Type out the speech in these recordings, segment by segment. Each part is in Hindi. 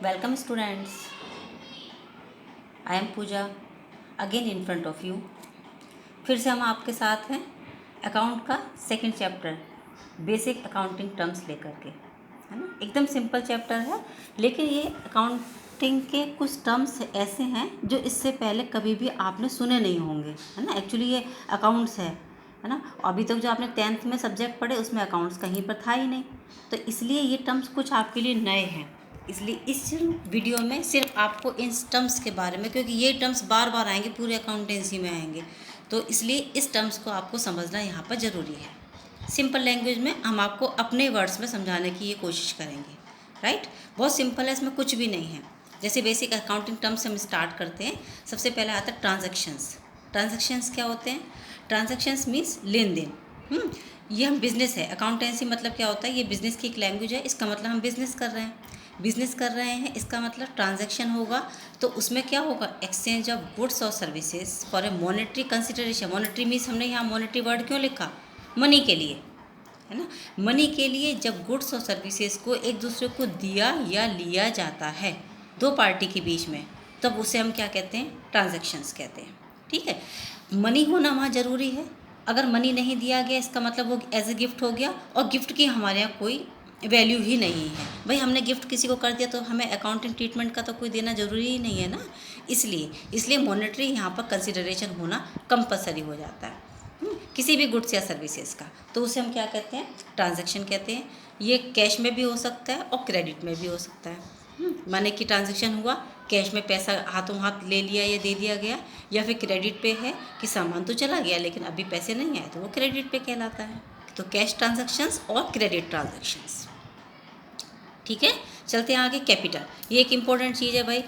Welcome students. I am Pooja again in front of you. फिर से हम आपके साथ हैं अकाउंट का second chapter basic accounting terms लेकर के, है ना। एकदम सिंपल चैप्टर है, लेकिन ये अकाउंटिंग के कुछ टर्म्स ऐसे हैं जो इससे पहले कभी भी आपने सुने नहीं होंगे, है ना। एक्चुअली ये अकाउंट्स है ना। अभी तक जो आपने 10th में सब्जेक्ट पढ़े उसमें अकाउंट्स कहीं पर था ही नहीं, तो इसलिए ये टर्म्स कुछ आपके लिए नए हैं। इसलिए इस वीडियो में सिर्फ आपको इन टर्म्स के बारे में, क्योंकि ये टर्म्स बार बार आएंगे, पूरे अकाउंटेंसी में आएंगे, तो इसलिए इस टर्म्स को आपको समझना यहाँ पर ज़रूरी है। सिंपल लैंग्वेज में हम आपको अपने वर्ड्स में समझाने की ये कोशिश करेंगे, राइट। बहुत सिंपल है, इसमें कुछ भी नहीं है। जैसे बेसिक अकाउंटिंग टर्म्स हम स्टार्ट करते हैं। सबसे पहले आता है ट्रांजैक्शंस। ट्रांजैक्शंस क्या होते हैं? ट्रांजैक्शंस मीन्स लेन देन। ये हम बिजनेस है, अकाउंटेंसी मतलब क्या होता है, ये बिजनेस की एक लैंग्वेज है। इसका मतलब हम बिजनेस कर रहे हैं, इसका मतलब ट्रांजैक्शन होगा, तो उसमें क्या होगा, एक्सचेंज ऑफ गुड्स और services for a monetary consideration. Monetary means हमने यहाँ मॉनेटरी वर्ड क्यों लिखा? मनी के लिए, है ना। मनी के लिए जब गुड्स और सर्विसेज को एक दूसरे को दिया या लिया जाता है दो पार्टी के बीच में, तब उसे हम क्या कहते हैं? ट्रांजैक्शंस कहते हैं, ठीक है। मनी होना वहाँ ज़रूरी है। अगर मनी नहीं दिया गया, इसका मतलब वो एज ए गिफ्ट हो गया, और गिफ्ट की हमारे यहाँ कोई वैल्यू ही नहीं है। भाई हमने गिफ्ट किसी को कर दिया तो हमें अकाउंटिंग ट्रीटमेंट का तो कोई देना ज़रूरी ही नहीं है ना। इसलिए मॉनेटरी यहाँ पर कंसिडरेशन होना कंपलसरी हो जाता है किसी भी गुड्स या सर्विसेज का, तो उसे हम क्या कहते हैं? ट्रांजैक्शन कहते हैं। ये कैश में भी हो सकता है और क्रेडिट में भी हो सकता है। माने कि ट्रांजैक्शन हुआ, कैश में पैसा हाथों हाथ ले लिया या दे दिया गया, या फिर क्रेडिट पे है कि सामान तो चला गया लेकिन अभी पैसे नहीं आए, तो वो क्रेडिट पे कहलाता है। तो कैश ट्रांजैक्शंस और क्रेडिट ट्रांजैक्शंस, ठीक है। चलते हैं आगे। कैपिटल, ये एक इम्पॉर्टेंट चीज़ है भाई,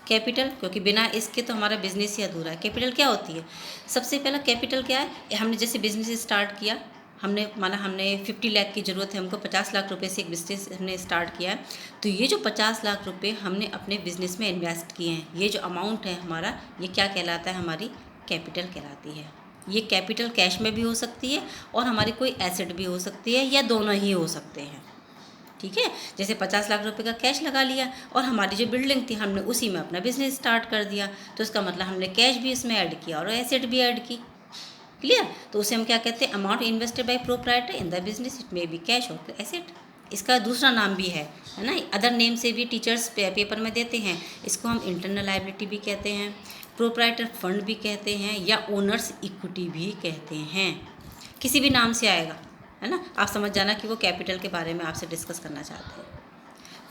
कैपिटल, क्योंकि बिना इसके तो हमारा बिजनेस ही अधूरा है। कैपिटल क्या होती है? सबसे पहला कैपिटल क्या है? हमने जैसे बिजनेस स्टार्ट किया, हमने 50 लाख की ज़रूरत है, हमको 50 लाख रुपए से एक बिजनेस हमने स्टार्ट किया है, तो ये जो 50 लाख रुपए हमने अपने बिजनेस में इन्वेस्ट किए हैं, ये जो अमाउंट है हमारा, ये क्या कहलाता है? हमारी कैपिटल कहलाती है। ये कैपिटल कैश में भी हो सकती है और हमारी कोई एसेट भी हो सकती है, या दोनों ही हो सकते हैं, ठीक है। जैसे 50 लाख रुपए का कैश लगा लिया और हमारी जो बिल्डिंग थी हमने उसी में अपना बिजनेस स्टार्ट कर दिया, तो इसका मतलब हमने कैश भी इसमें ऐड किया और एसेट भी ऐड की। क्लियर? तो उसे हम क्या कहते हैं? Amount invested bye proprietor in the business, it may be cash और एसेट। इसका दूसरा नाम भी है ना, अदर नेम से भी टीचर्स पेपर में देते हैं। इसको हम इंटरनल लायबिलिटी भी कहते हैं, प्रोप्राइटर फंड भी कहते हैं, या ओनर्स इक्विटी भी कहते हैं। किसी भी नाम से आएगा, है ना। आप समझ जाना कि वो कैपिटल के बारे में आपसे डिस्कस करना चाहते हैं।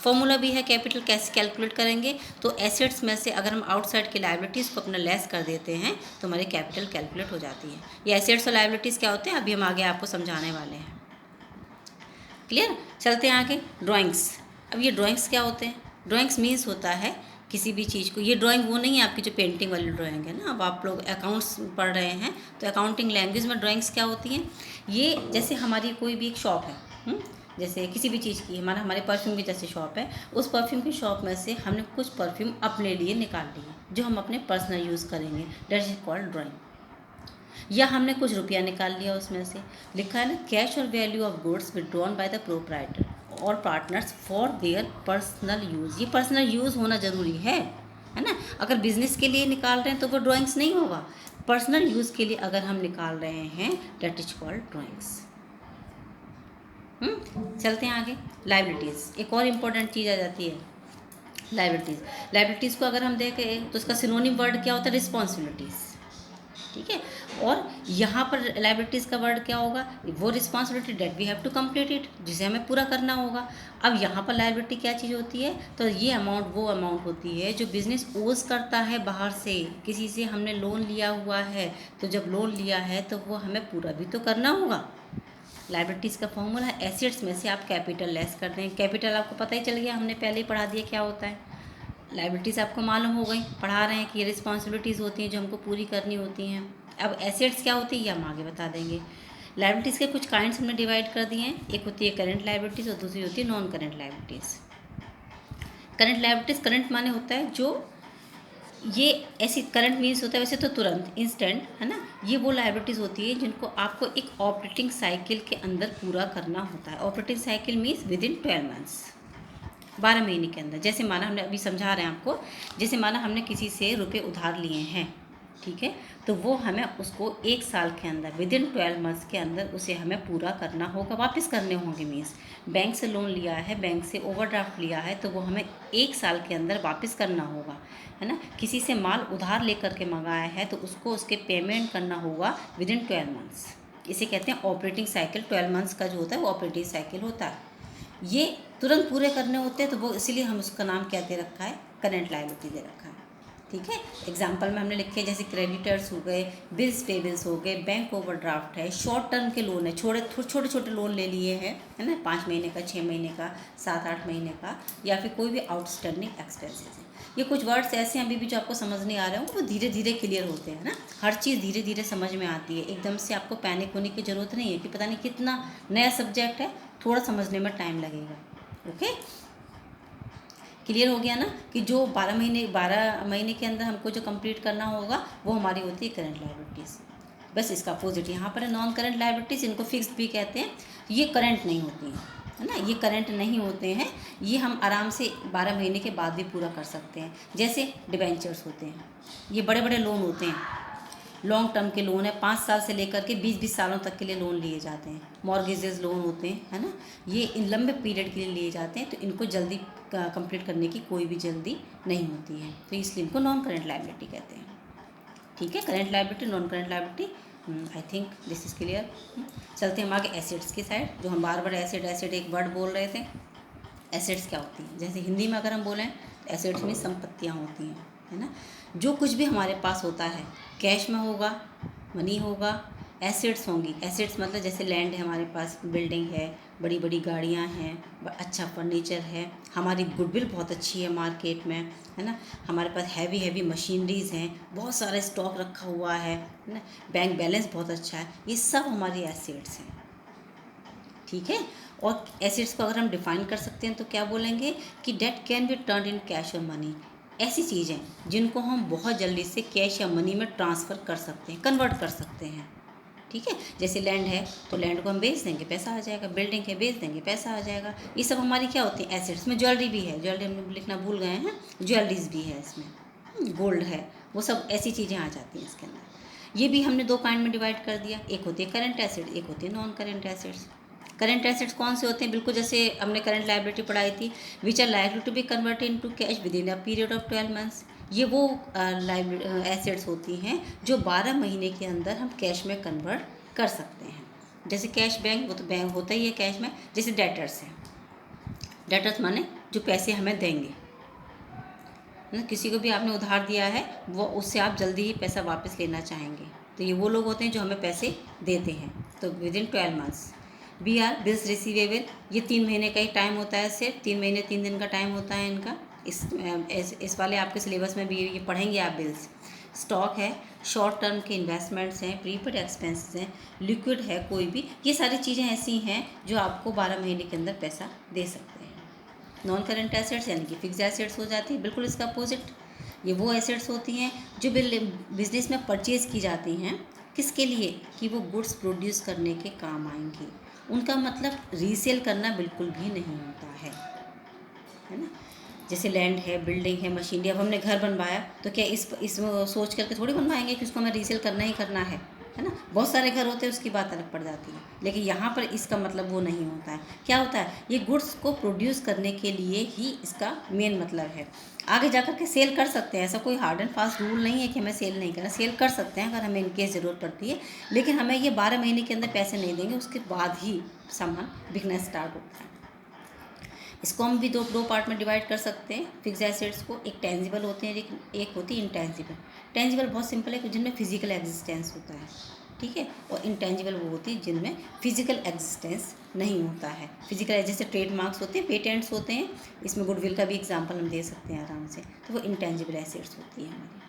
फॉर्मूला भी है कैपिटल कैसे कैलकुलेट करेंगे, तो एसेट्स में से अगर हम आउटसाइड की लायबिलिटीज़ को अपना लेस कर देते हैं तो हमारी कैपिटल कैलकुलेट हो जाती है। ये एसेट्स और लायबिलिटीज़ क्या होते हैं अभी हम आगे आपको समझाने वाले हैं। क्लियर? चलते हैं आगे। ड्राइंग्स। अब ये ड्राइंग्स क्या होते हैं? ड्राइंग्स मीन्स होता है किसी भी चीज़ को, ये ड्राइंग वो नहीं है आपकी जो पेंटिंग वाली ड्राइंग है ना। अब आप लोग अकाउंट्स पढ़ रहे हैं तो अकाउंटिंग लैंग्वेज में ड्राइंग्स क्या होती हैं? ये जैसे हमारी कोई भी एक शॉप है, जैसे किसी भी चीज़ की, हमारे परफ्यूम की जैसे शॉप है, उस परफ्यूम की शॉप में से हमने कुछ परफ्यूम अपने लिए निकाल लिए जो हम अपने पर्सनल यूज़ करेंगे, दैट इज कॉल्ड ड्राइंग। या हमने कुछ रुपया निकाल लिया, उसमें से लिखा है ना, कैश और value of goods withdrawn by the proprietor और partners for their personal use. ये पर्सनल यूज़ होना ज़रूरी है ना। अगर बिजनेस के लिए निकाल रहे हैं तो वो ड्राइंग्स नहीं होगा। पर्सनल यूज़ के लिए अगर हम निकाल रहे हैं, दैट इज कॉल्ड ड्राइंग्स। चलते हैं आगे। लायबिलिटीज़, एक और इम्पोर्टेंट चीज़ आ जाती है, लायबिलिटीज़ को अगर हम देखें तो इसका सिनोनिम वर्ड क्या होता है? रिस्पॉन्सिबिलिटीज़, ठीक है। और यहाँ पर लायबिलिटीज़ का वर्ड क्या होगा? वो responsibility that we have to complete it, जिसे हमें पूरा करना होगा। अब यहाँ पर लायबिलिटी क्या चीज़ होती है? तो ये अमाउंट वो अमाउंट होती है जो बिजनेस ओज करता है बाहर से, किसी से हमने लोन लिया हुआ है, तो जब लोन लिया है तो वो हमें पूरा भी तो करना होगा। लायबिलिटीज़ का फॉर्मूला है, एसेट्स में से आप कैपिटल लेस कर दें। कैपिटल आपको पता ही चल गया, हमने पहले ही पढ़ा दिया क्या होता है। लायबिलिटीज़ आपको मालूम हो गई, पढ़ा रहे हैं कि ये रिस्पॉन्सिबिलिटीज़ होती हैं जो हमको पूरी करनी होती हैं। अब एसेट्स क्या होती है ये हम आगे बता देंगे। लायबिलिटीज़ के कुछ काइंड्स हमने डिवाइड कर दिए हैं, एक होती है करंट लायबिलिटीज़ और दूसरी होती है non current liabilities. Current liabilities, current माने होता है जो, ये ऐसी करंट मीन्स होता है वैसे तो तुरंत, इंस्टेंट, है ना। ये वो लायबिलिटीज़ होती है जिनको आपको एक ऑपरेटिंग साइकिल के अंदर पूरा करना होता है। Operating cycle means with in 12 months. 12 महीने के अंदर। जैसे माना हमने अभी समझा रहे हैं आपको, जैसे माना हमने किसी से रुपए उधार लिए हैं, ठीक है, तो वो हमें उसको 1 साल के अंदर विदिन 12 मंथ्स के अंदर उसे हमें पूरा करना होगा, वापस करने होंगे। मीन्स बैंक से लोन लिया है, बैंक से ओवरड्राफ्ट लिया है, तो वो हमें 1 साल के अंदर वापस करना होगा, है ना। किसी से माल उधार लेकर के मंगाया है तो उसको उसके पेमेंट करना होगा विदिन 12 मंथ्स। इसे कहते हैं ऑपरेटिंग साइकिल। 12 मंथ्स का जो होता है वो ऑपरेटिंग साइकिल होता है। ये तुरंत पूरे करने होते हैं, तो वो इसीलिए हम उसका नाम क्या दे रखा है, करंट लायबिलिटी दे रखा है, ठीक है। एग्जाम्पल में हमने लिखे जैसे क्रेडिटर्स हो गए, बिल्स पेबल्स हो गए, बैंक ओवरड्राफ्ट है, शॉर्ट टर्म के लोन है, छोटे छोटे लोन ले लिए हैं, है ना, 5 महीने का, 6 महीने का, 7-8 महीने का, या फिर कोई भी आउटस्टैंडिंग एक्सपेंसेस है। ये कुछ वर्ड्स ऐसे हैं अभी भी जो आपको समझ नहीं आ रहे हो, वो धीरे धीरे क्लियर होते हैं ना। हर चीज़ धीरे धीरे समझ में आती है, एकदम से आपको पैनिक होने की ज़रूरत नहीं है कि पता नहीं कितना नया सब्जेक्ट है, थोड़ा समझने में टाइम लगेगा। ओके, क्लियर हो गया ना कि जो 12 महीने के अंदर हमको जो कंप्लीट करना होगा वो हमारी होती है करंट लायबिलिटीज़। बस इसका अपोजिट यहाँ पर है नॉन करंट लायबिलिटीज़। इनको फिक्स्ड भी कहते हैं। ये करंट नहीं होती हैं, है ना, ये करंट नहीं होते हैं। ये हम आराम से 12 महीने के बाद भी पूरा कर सकते हैं। जैसे डिबेंचर्स होते हैं, ये बड़े बड़े लोन होते हैं, लॉन्ग टर्म के लोन है, 5 साल से लेकर के 20-20 सालों तक के लिए लोन लिए जाते हैं। मॉर्गेजेस लोन होते हैं, है ना, ये इन लंबे पीरियड के लिए लिए जाते हैं, तो इनको जल्दी कंप्लीट करने की कोई भी जल्दी नहीं होती है, तो इसलिए इनको नॉन करेंट लायबिलिटी कहते हैं, ठीक है। Current liability, non current liability, I think this is clear. चलते हैं हम आगे एसेट्स की साइड। जो हम बार बार एसेट एसेट एक वर्ड बोल रहे थे, एसेट्स क्या होती हैं, जैसे हिंदी में अगर हम बोलें तो एसेट्स में संपत्तियाँ होती हैं, है ना। जो कुछ भी हमारे पास होता है, कैश में होगा, मनी होगा, एसेट्स होंगी। एसेट्स मतलब जैसे लैंड है हमारे पास, बिल्डिंग है, बड़ी बड़ी गाड़ियाँ हैं, अच्छा फर्नीचर है, हमारी गुडविल बहुत अच्छी है मार्केट में, है ना, हमारे पास हैवी हैवी मशीनरीज़ हैं, बहुत सारा स्टॉक रखा हुआ है ना, बैंक बैलेंस बहुत अच्छा है, ये सब हमारी एसेट्स हैं, ठीक है। और एसेट्स को अगर हम डिफाइन कर सकते हैं तो क्या बोलेंगे कि date can be turn in cash और मनी। ऐसी चीज़ें जिनको हम बहुत जल्दी से कैश या मनी में ट्रांसफ़र कर सकते हैं, कन्वर्ट कर सकते हैं, ठीक है। जैसे लैंड है तो लैंड को हम बेच देंगे, पैसा आ जाएगा, बिल्डिंग है बेच देंगे, पैसा आ जाएगा। ये सब हमारी क्या होती है, एसेट्स में। ज्वेलरी भी है, ज्वेलरी हम लिखना भूल गए हैं, ज्वेलरीज भी है इसमें, गोल्ड है, वो सब ऐसी चीज़ें आ जाती हैं इसके अंदर। ये भी हमने 2 काइंड में डिवाइड कर दिया, एक होती है करंट एसेट, एक होती है non current assets. Current assets कौन से होते हैं, बिल्कुल जैसे हमने करंट लायबिलिटी पढ़ाई थी, which are likely to be converted into cash within a period of 12 months. ये वो एसेट्स होती हैं जो 12 महीने के अंदर हम कैश में कन्वर्ट कर सकते हैं। जैसे कैश बैंक, वो तो बैंक होता ही है कैश में। जैसे डेटर्स हैं, डेटर्स माने जो पैसे हमें देंगे ना, किसी को भी आपने उधार दिया है, वो उससे आप जल्दी ही पैसा वापस लेना चाहेंगे, तो ये वो लोग होते हैं जो हमें पैसे देते हैं। तो within 12 months. B R bills receivable, ये 3 महीने का ही टाइम होता है, सिर्फ 3 महीने 3 दिन का टाइम होता है इनका। इस वाले आपके सिलेबस में भी ये पढ़ेंगे आप बिल्स। स्टॉक है, शॉर्ट टर्म के इन्वेस्टमेंट्स हैं, प्रीपेड एक्सपेंसेस हैं, लिक्विड है कोई भी, ये सारी चीज़ें ऐसी हैं जो आपको 12 महीने के अंदर पैसा दे सकते हैं। नॉन करंट एसेट्स यानी कि फिक्स एसेट्स हो जाती है, बिल्कुल इसका अपोजिट। ये वो एसेट्स होती हैं जो बिजनेस में परचेज़ की जाती हैं, किसके लिए, कि वो गुड्स प्रोड्यूस करने के काम आएंगी। उनका मतलब रीसेल करना बिल्कुल भी नहीं होता है ना। जैसे लैंड है, बिल्डिंग है, मशीनरी, अब हमने घर बनवाया तो क्या इस सोच करके थोड़ी बनवाएंगे कि उसको हमें रीसेल करना ही करना है ना। बहुत सारे घर होते हैं, उसकी बात अलग पड़ जाती है, लेकिन यहाँ पर इसका मतलब वो नहीं होता है। क्या होता है, ये गुड्स को प्रोड्यूस करने के लिए ही इसका मेन मतलब है। आगे जा कर के सेल कर सकते हैं, ऐसा कोई हार्ड एंड फास्ट रूल नहीं है कि हमें सेल नहीं करना, सेल कर सकते हैं अगर हमें इनकेस ज़रूरत पड़ती है, लेकिन हमें ये 12 महीने के अंदर पैसे नहीं देंगे, उसके बाद ही सामान बिकना स्टार्ट होता है। इसको हम भी दो पार्ट में डिवाइड कर सकते हैं फिक्स एसेट्स को। एक टेंजिबल होते हैं, एक होती है इंटेंजिबल। टेंजिबल बहुत सिंपल है, जिनमें फिजिकल एग्जिस्टेंस होता है, ठीक है। और इंटेंजिबल वो होती है जिनमें फिजिकल एग्जिस्टेंस नहीं होता है। फिजिकल जैसे ट्रेडमार्क्स होते हैं, पेटेंट्स होते हैं, इसमें गुडविल का भी एग्जांपल हम दे सकते हैं आराम से, तो वो इंटेंजिबल एसेट्स होती है हमारी,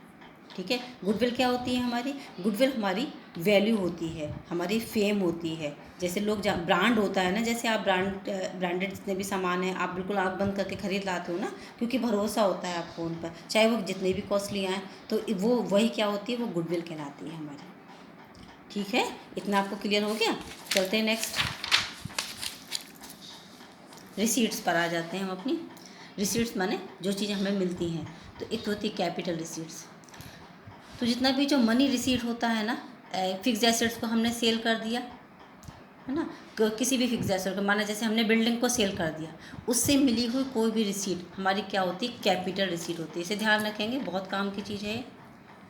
ठीक है। गुडविल क्या होती है हमारी, गुडविल हमारी वैल्यू होती है, हमारी फेम होती है। जैसे लोग ब्रांड होता है ना, जैसे आप ब्रांडेड जितने भी सामान हैं आप बिल्कुल आँख बंद करके खरीद लाते हो ना, क्योंकि भरोसा होता है आपको उन पर, चाहे वो जितने भी कॉस्टली आएँ, तो वो वही क्या होती है, वो गुडविल कहलाती है हमारी, ठीक है। इतना आपको क्लियर हो गया। चलते हैं नेक्स्ट, रिसीट्स पर आ जाते हैं हम अपनी। रिसीट्स माने जो चीज़ें हमें मिलती हैं। तो एक तो होती है कैपिटल रिसीट्स। तो जितना भी जो मनी रिसीट होता है ना, फिक्स एसेट्स को हमने सेल कर दिया है ना, किसी भी फिक्स एसेट को, माना जैसे हमने बिल्डिंग को सेल कर दिया, उससे मिली हुई कोई भी रिसीट हमारी क्या होती है, कैपिटल रिसीट होती है। इसे ध्यान रखेंगे, बहुत काम की चीज़ है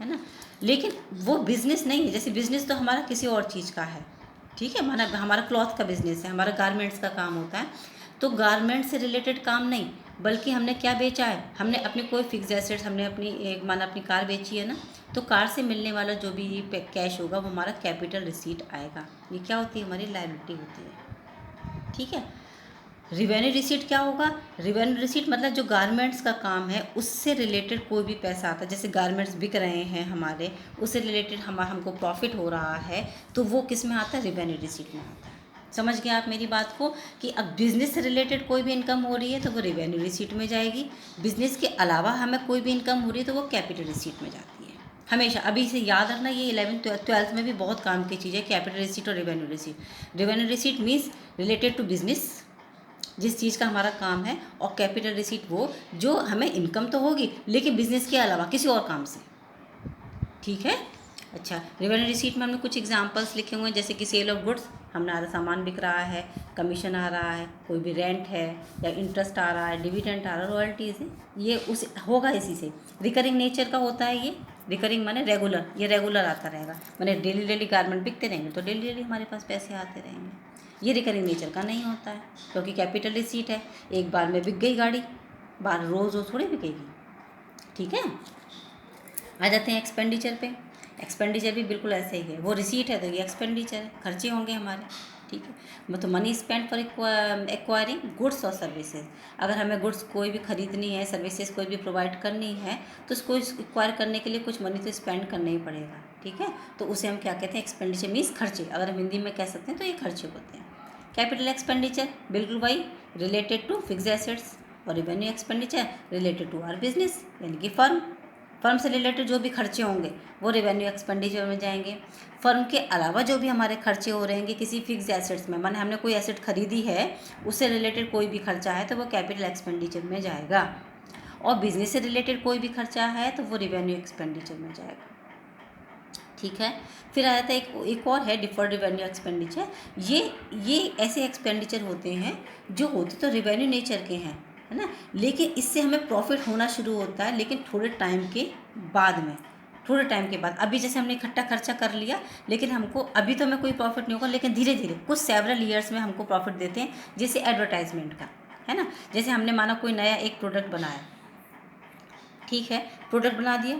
ना। लेकिन वो बिज़नेस नहीं है, जैसे बिज़नेस तो हमारा किसी और चीज़ का है, ठीक है, माना हमारा क्लॉथ का बिज़नेस है, हमारा गारमेंट्स का काम होता है, तो गारमेंट से रिलेटेड काम नहीं, बल्कि हमने क्या बेचा है, हमने अपनी कोई फिक्स एसेट्स, हमने अपनी एक माना अपनी कार बेची है ना, तो कार से मिलने वाला जो भी कैश होगा वो हमारा कैपिटल रिसीट आएगा। ये क्या होती है, हमारी लायबिलिटी होती है, ठीक है। रिवेन्यू रिसीट क्या होगा, रिवेन्यू रिसीट मतलब जो गारमेंट्स का काम है उससे रिलेटेड कोई भी पैसा आता है, जैसे गारमेंट्स बिक रहे हैं हमारे, उससे रिलेटेड हमको प्रॉफिट हो रहा है, तो वो किस में आता है, रिवेन्यू रिसीट में आता है। समझ गए आप मेरी बात को, कि अब बिज़नेस से रिलेटेड कोई भी इनकम हो रही है तो वो रिवेन्यू रिसीट में जाएगी, बिज़नेस के अलावा हमें कोई भी इनकम हो रही है तो वो कैपिटल रिसीट में जाती है हमेशा। अभी इसे याद रखना, ये 11th 12th में भी बहुत काम की चीज़ है, कैपिटल रिसीट और revenue receipt. Revenue receipt means related to business, जिस चीज़ का हमारा काम है, और कैपिटल रिसीट वो जो हमें इनकम तो होगी लेकिन बिजनेस के अलावा किसी और काम से, ठीक है। अच्छा, रेवेन्यू रिसीट में हमने कुछ एग्जांपल्स लिखे हुए हैं, जैसे कि सेल ऑफ गुड्स, हमारा सामान बिक रहा है, कमीशन आ रहा है, कोई भी रेंट है या इंटरेस्ट आ रहा है, डिविडेंड आ रहा है, रॉयल्टीज़ है, ये उस होगा इसी से। रिकरिंग नेचर का होता है ये, रिकरिंग माने रेगुलर, ये रेगुलर आता रहेगा, माने डेली डेली गारमेंट बिकते रहेंगे तो डेली डेली हमारे पास पैसे आते रहेंगे। ये रिकरिंग नेचर का नहीं होता है, क्योंकि कैपिटल रिसीट है, एक बार में बिक गई गाड़ी, बार रोज़ रोज़ थोड़ी बिकेगी, ठीक है। आ जाते हैं एक्सपेंडिचर पे। एक्सपेंडिचर भी बिल्कुल ऐसे ही है, वो रिसीट है तो ये एक्सपेंडिचर है, खर्चे होंगे हमारे, ठीक है। मतलब money spend for acquiring goods और सर्विसेज, अगर हमें गुड्स कोई भी खरीदनी है, सर्विसेज कोई भी प्रोवाइड करनी है, तो उसको एक्वायर करने के लिए कुछ मनी तो स्पेंड करना ही पड़ेगा, ठीक है। तो उसे हम क्या कहते हैं, एक्सपेंडिचर मीन्स खर्चे, अगर हम हिंदी में कह सकते हैं तो ये खर्चे होते हैं। कैपिटल एक्सपेंडिचर बिल्कुल वही, रिलेटेड टू फिक्स एसेट्स, और revenue expenditure related to our business, यानी कि फर्म से रिलेटेड जो भी खर्चे होंगे वो रेवेन्यू एक्सपेंडिचर में जाएंगे। फर्म के अलावा जो भी हमारे खर्चे हो रहेंगे किसी फिक्स एसेट्स में, माने हमने कोई एसेट खरीदी है, उससे रिलेटेड कोई भी खर्चा है तो वो कैपिटल एक्सपेंडिचर में जाएगा, और बिजनेस से रिलेटेड कोई भी खर्चा है तो वो रेवेन्यू एक्सपेंडिचर में जाएगा, ठीक है। फिर आ जाता है एक और है डिफर्ड रेवेन्यू एक्सपेंडिचर। ये ऐसे एक्सपेंडिचर होते हैं जो होते तो रेवेन्यू नेचर के हैं, है ना, लेकिन इससे हमें प्रॉफिट होना शुरू होता है, लेकिन थोड़े टाइम के बाद में, थोड़े टाइम के बाद। अभी जैसे हमने इकट्ठा खर्चा कर लिया, लेकिन हमको अभी तो हमें कोई प्रॉफिट नहीं होगा, लेकिन धीरे धीरे कुछ सेवरल ईयर्स में हमको प्रॉफिट देते हैं, जैसे एडवर्टाइजमेंट का, है ना। जैसे हमने माना कोई नया एक प्रोडक्ट बनाया, ठीक है, प्रोडक्ट बना दिया,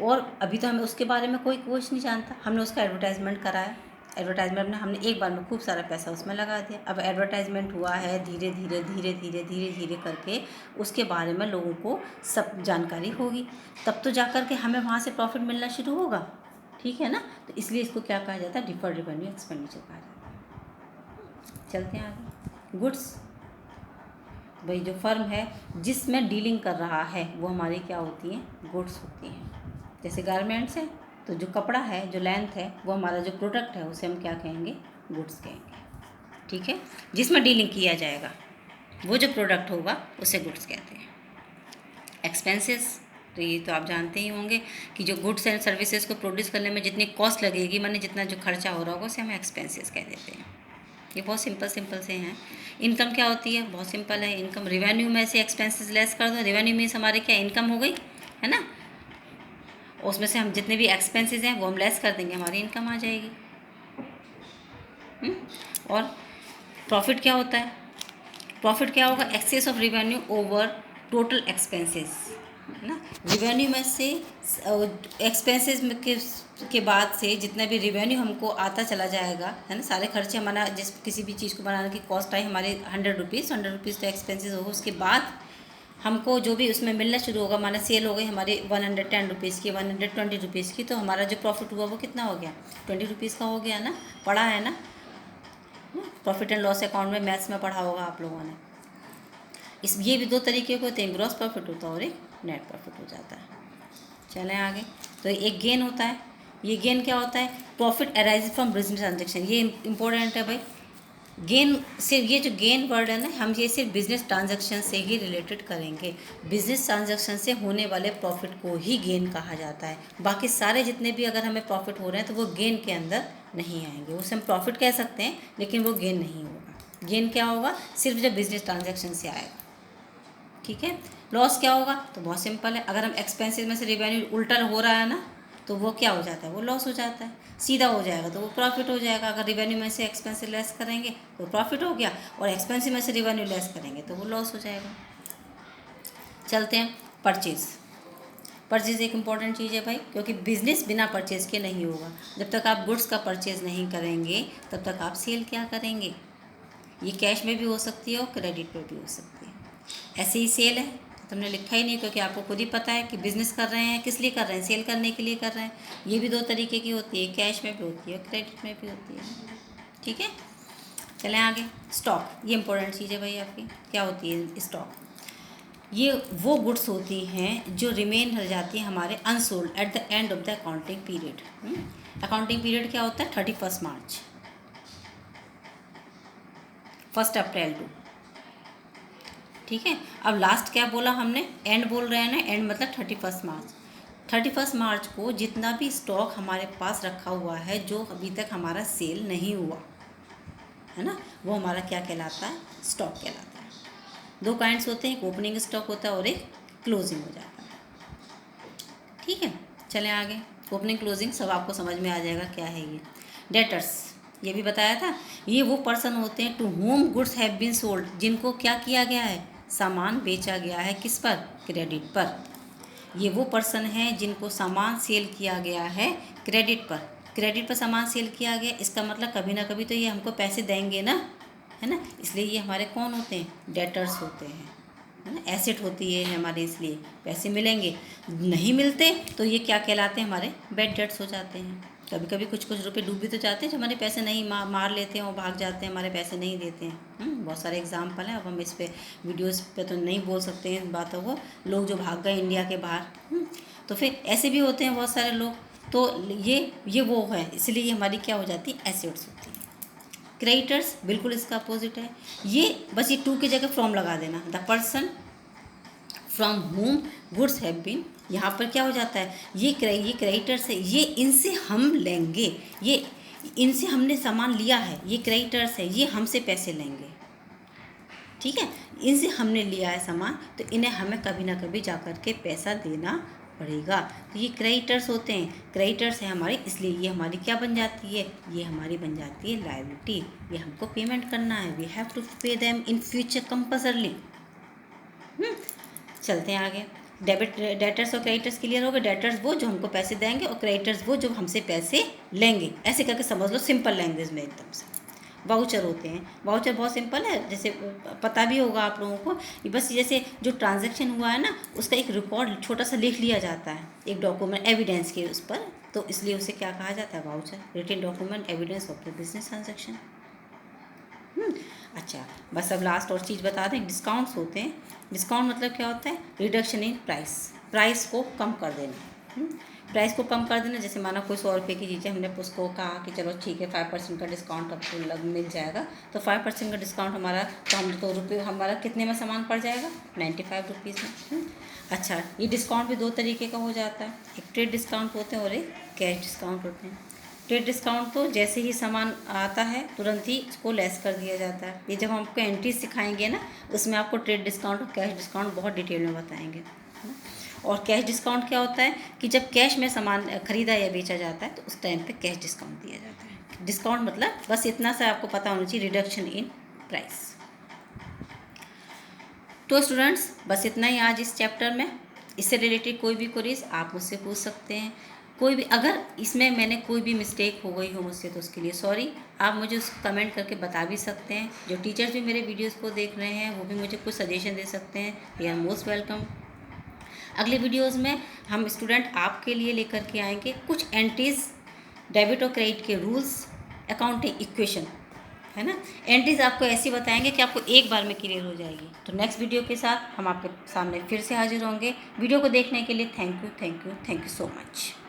और अभी तो हमें उसके बारे में कोई कुछ नहीं जानता, हमने उसका एडवर्टाइजमेंट कराया, एडवर्टाइजमेंट में हमने एक बार में खूब सारा पैसा उसमें लगा दिया। अब एडवर्टाइजमेंट हुआ है, धीरे धीरे धीरे धीरे धीरे धीरे करके उसके बारे में लोगों को सब जानकारी होगी, तब तो जा कर के हमें वहाँ से प्रॉफिट मिलना शुरू होगा, ठीक है ना। तो इसलिए इसको क्या कहा जाता है, डिफर्ड रेवेन्यू एक्सपेंडिचर कहा जाता है। चलते हैं आगे। गुड्स, भाई जो फर्म है जिसमें डीलिंग कर रहा है वो हमारी क्या होती हैं, गुड्स होती हैं। जैसे गारमेंट्स है तो जो कपड़ा है, जो लेंथ है, वो हमारा जो प्रोडक्ट है उसे हम क्या कहेंगे, गुड्स कहेंगे, ठीक है। जिसमें डीलिंग किया जाएगा वो जो प्रोडक्ट होगा उसे गुड्स कहते हैं। एक्सपेंसेस, तो ये तो आप जानते ही होंगे कि जो गुड्स एंड सर्विसेज को प्रोड्यूस करने में जितनी कॉस्ट लगेगी, माने जितना जो खर्चा हो रहा होगा उसे हम एक्सपेंसेस कह देते हैं। ये बहुत सिंपल से हैं। इनकम क्या होती है, बहुत सिंपल है, इनकम रेवेन्यू में से एक्सपेंसेस लेस कर दो, रेवेन्यू मीन्स हमारे क्या, इनकम हो गई, है ना, उसमें से हम जितने भी एक्सपेंसेस हैं वो हम लेस कर देंगे, हमारी इनकम आ जाएगी। और प्रॉफिट क्या होता है, प्रॉफिट क्या होगा, excess of revenue over total expenses, है ना। रेवेन्यू में से एक्सपेंसेस के बाद से जितना भी रेवेन्यू हमको आता चला जाएगा, है ना, सारे खर्चे हमारा, जिस किसी भी चीज़ को बनाने की कॉस्ट आई हमारे 100 रुपीज़ तो एक्सपेंसेस होगा, उसके बाद हमको जो भी उसमें मिलना शुरू होगा, माना सेल हो गई हमारे 110 रुपीज़ की, 120 रुपीज़ की, तो हमारा जो प्रॉफिट हुआ वो कितना हो गया, 20 रुपीज़ का हो गया ना, पढ़ा है ना, प्रॉफिट एंड लॉस अकाउंट में मैथ्स में पढ़ा होगा आप लोगों ने। ये भी दो तरीके के होते हैं, ग्रॉस प्रॉफिट होता है और एक नेट प्रॉफिट हो जाता है। चलें आगे। तो एक गेन होता है, ये गेन क्या होता है, profit arise from business transaction, ये इंपॉर्टेंट है भाई, गेन सिर्फ ये जो गेन वर्ड है ना, हम ये सिर्फ बिजनेस ट्रांजैक्शन से ही रिलेटेड करेंगे। बिजनेस ट्रांजैक्शन से होने वाले प्रॉफिट को ही गेन कहा जाता है। बाकी सारे जितने भी अगर हमें प्रॉफिट हो रहे हैं तो वो गेन के अंदर नहीं आएंगे। उसे हम प्रॉफिट कह सकते हैं लेकिन वो गेन नहीं होगा। गेन क्या होगा? सिर्फ जब बिजनेस ट्रांजैक्शन से आएगा। ठीक है। लॉस क्या होगा? तो बहुत सिंपल है, अगर हम एक्सपेंसेस में से रेवेन्यू उल्टा हो रहा है ना, तो वो क्या हो जाता है? वो लॉस हो जाता है। सीधा हो जाएगा तो वो प्रॉफिट हो जाएगा। अगर रेवेन्यू में से एक्सपेंसिव लेस करेंगे तो प्रॉफिट हो गया, और एक्सपेंसिव में से रेवेन्यू लेस करेंगे तो वो लॉस हो जाएगा। चलते हैं परचेज। परचेज एक इम्पॉर्टेंट चीज़ है भाई, क्योंकि बिजनेस बिना परचेज के नहीं होगा। जब तक आप गुड्स का परचेज नहीं करेंगे तब तक आप सेल क्या करेंगे? ये कैश में भी हो सकती है और क्रेडिट पर भी हो सकती है। ऐसे ही सेल है, तुमने लिखा ही नहीं, क्योंकि आपको खुद ही पता है कि बिज़नेस कर रहे हैं, किस लिए कर रहे हैं? सेल करने के लिए कर रहे हैं। ये भी दो तरीके की होती है, कैश में भी होती है और क्रेडिट में भी होती है। ठीक है, चलें आगे। स्टॉक, ये इंपॉर्टेंट चीज़ है भाई आपकी। क्या होती है स्टॉक? ये वो गुड्स होती हैं जो रिमेन रह जाती हैं हमारे unsold at the end of the accounting period. Accounting period क्या होता है? 31 मार्च, 1 अप्रैल टू। ठीक है। अब लास्ट क्या बोला हमने? एंड बोल रहे हैं ना, एंड मतलब 31 मार्च। 31 मार्च को जितना भी स्टॉक हमारे पास रखा हुआ है जो अभी तक हमारा सेल नहीं हुआ है ना, वो हमारा क्या कहलाता है? स्टॉक कहलाता है। दो काइंड्स होते हैं, एक ओपनिंग स्टॉक होता है और एक क्लोजिंग हो जाता है। ठीक है, चलें आगे। ओपनिंग क्लोजिंग सब आपको समझ में आ जाएगा क्या है ये। डेटर्स, ये भी बताया था, ये वो पर्सन होते हैं to whom goods have been sold, जिनको क्या किया गया है? सामान बेचा गया है। किस पर? क्रेडिट पर। ये वो पर्सन हैं जिनको सामान सेल किया गया है क्रेडिट पर। क्रेडिट पर सामान सेल किया गया, इसका मतलब कभी ना कभी तो ये हमको पैसे देंगे ना, है ना, इसलिए ये हमारे कौन होते हैं? डेटर्स होते हैं, है ना। एसेट होती है हमारे, इसलिए पैसे मिलेंगे। नहीं मिलते तो ये क्या कहलाते हैं? हमारे बैड डेट्स हो जाते हैं। कभी कभी कुछ रुपए डूब भी तो जाते हैं, जो हमारे पैसे नहीं मार लेते हैं और भाग जाते हैं, हमारे पैसे नहीं देते हैं। बहुत सारे एग्जाम्पल हैं। अब हम इस पे वीडियोस पे तो नहीं बोल सकते हैं इन बातों को, लोग जो भाग गए इंडिया के बाहर। तो फिर ऐसे भी होते हैं बहुत सारे लोग। तो ये वो है, इसलिए ये हमारी क्या हो जाती है? एसेट्स होती है। क्रेडिटर्स बिल्कुल इसका अपोजिट है। ये बस ये टू की जगह फ्रॉम लगा देना, the person from whom goods have been. यहाँ पर क्या हो जाता है? ये क्रेडिटर्स है, ये इनसे हम लेंगे, ये इनसे हमने सामान लिया है, ये क्रेडिटर्स है, ये हमसे पैसे लेंगे। ठीक है, इनसे हमने लिया है सामान, तो इन्हें हमें कभी ना कभी जा कर के पैसा देना पड़ेगा। तो ये क्रेडिटर्स होते हैं, क्रेडिटर्स है हमारी, इसलिए ये हमारी क्या बन जाती है? ये हमारी बन जाती है लायबिलिटी। ये हमको पेमेंट करना है, we have to pay them in future compulsorily. चलते हैं आगे। डेटर्स और क्रेडिटर्स क्लियर हो गए। डेटर्स वो जो हमको पैसे देंगे और क्रेडिटर्स वो जो हमसे पैसे लेंगे, ऐसे करके समझ लो सिंपल लैंग्वेज में एकदम से। वाउचर होते हैं, वाउचर बहुत सिंपल है, जैसे पता भी होगा आप लोगों को, बस जैसे जो ट्रांजैक्शन हुआ है ना उसका एक रिकॉर्ड छोटा सा लिख लिया जाता है, एक डॉक्यूमेंट एविडेंस के उस पर, तो इसलिए उसे क्या कहा जाता है? Voucher, written document evidence of the business transaction. अच्छा, बस अब लास्ट और चीज़ बता दें, डिस्काउंट्स होते हैं। डिस्काउंट मतलब क्या होता है? रिडक्शन इन प्राइस, प्राइस को कम कर देना। प्राइस को कम कर देना, जैसे माना कोई 100 रुपये की चीज़ है, हमने उसको कहा कि चलो ठीक है 5% का डिस्काउंट आपको मिल जाएगा, तो 5% का डिस्काउंट हमारा, तो हम 2 रुपये हमारा कितने में सामान पड़ जाएगा? 95 रुपीज़ में। अच्छा, ये डिस्काउंट भी दो तरीके का हो जाता है, एक ट्रेड डिस्काउंट होते हैं और एक कैश डिस्काउंट होते हैं। ट्रेड डिस्काउंट तो जैसे ही सामान आता है तुरंत ही उसको लेस कर दिया जाता है। ये जब हम आपको एंट्री सिखाएंगे ना, उसमें आपको ट्रेड डिस्काउंट और कैश डिस्काउंट बहुत डिटेल में बताएंगे। और कैश डिस्काउंट क्या होता है कि जब कैश में सामान खरीदा या बेचा जाता है तो उस टाइम पे कैश डिस्काउंट दिया जाता है। डिस्काउंट मतलब बस इतना सा आपको पता होना चाहिए, रिडक्शन इन प्राइस। तो स्टूडेंट्स बस इतना ही आज इस चैप्टर में। इससे रिलेटेड कोई भी क्वेरीज आप मुझसे पूछ सकते हैं। कोई भी अगर इसमें मैंने कोई भी मिस्टेक हो गई हो मुझसे तो उसके लिए सॉरी, आप मुझे उसको कमेंट करके बता भी सकते हैं। जो टीचर्स भी मेरे वीडियोस को देख रहे हैं वो भी मुझे कुछ सजेशन दे सकते हैं, दे आर मोस्ट वेलकम। अगले वीडियोस में हम स्टूडेंट आपके लिए लेकर के आएंगे कुछ एंट्रीज, डेबिट और क्रेडिट के रूल्स, अकाउंटिंग इक्वेशन, है ना। एंट्रीज आपको ऐसी बताएंगे कि आपको एक बार में क्लियर हो जाएगी। तो नेक्स्ट वीडियो के साथ हम आपके सामने फिर से हाजिर होंगे। वीडियो को देखने के लिए थैंक यू सो मच।